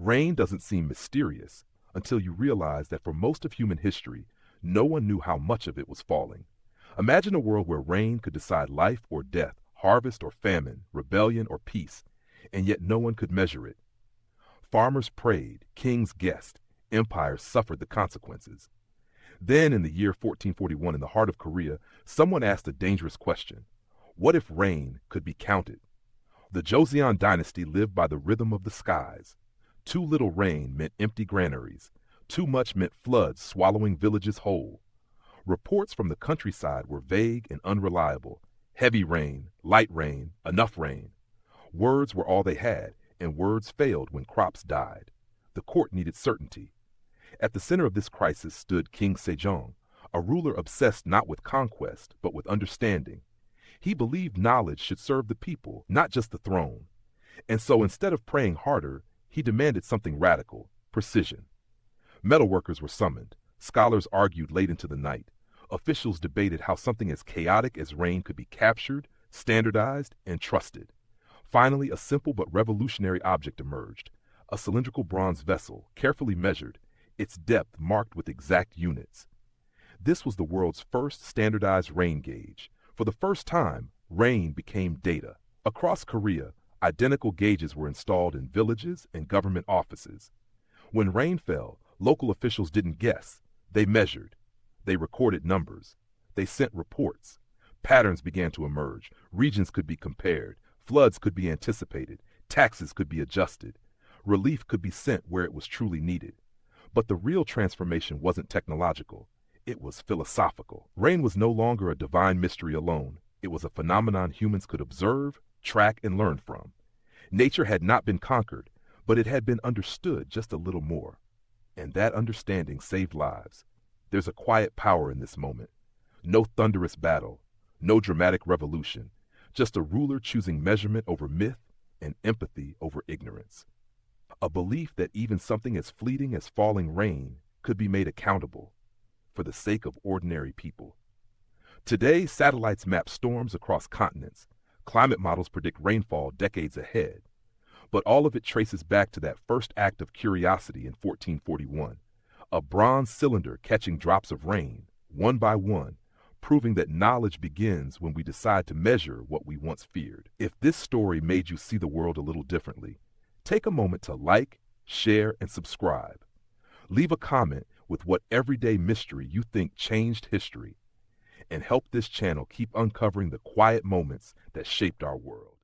Rain doesn't seem mysterious until you realize that for most of human history, no one knew how much of it was falling. Imagine a world where rain could decide life or death, harvest or famine, rebellion or peace, and yet no one could measure it. Farmers prayed, kings guessed, empires suffered the consequences. Then, in the year 1441, in the heart of Korea, someone asked a dangerous question. What if rain could be counted? The Joseon dynasty lived by the rhythm of the skies. Too little rain meant empty granaries. Too much meant floods swallowing villages whole. Reports from the countryside were vague and unreliable. Heavy rain, light rain, enough rain. Words were all they had, and words failed when crops died. The court needed certainty. At the center of this crisis stood King Sejong, a ruler obsessed not with conquest, but with understanding. He believed knowledge should serve the people, not just the throne. And so instead of praying harder, he demanded something radical: precision. Metalworkers were summoned. Scholars argued late into the night. Officials debated how something as chaotic as rain could be captured, standardized, and trusted. Finally, a simple but revolutionary object emerged: a cylindrical bronze vessel, carefully measured, its depth marked with exact units. This was the world's first standardized rain gauge. For the first time, rain became data. Across Korea, identical gauges were installed in villages and government offices. When rain fell, local officials didn't guess. They measured. They recorded numbers. They sent reports. Patterns began to emerge. Regions could be compared. Floods could be anticipated. Taxes could be adjusted. Relief could be sent where it was truly needed. But the real transformation wasn't technological. It was philosophical. Rain was no longer a divine mystery alone. It was a phenomenon humans could observe, track, and learn from. Nature had not been conquered, but it had been understood just a little more. And that understanding saved lives. There's a quiet power in this moment. No thunderous battle, no dramatic revolution, just a ruler choosing measurement over myth and empathy over ignorance. A belief that even something as fleeting as falling rain could be made accountable for the sake of ordinary people. Today, satellites map storms across continents. Climate models predict rainfall decades ahead. But all of it traces back to that first act of curiosity in 1441, a bronze cylinder catching drops of rain, one by one, proving that knowledge begins when we decide to measure what we once feared. If this story made you see the world a little differently, take a moment to like, share, and subscribe. Leave a comment with what everyday mystery you think changed history, and help this channel keep uncovering the quiet moments that shaped our world.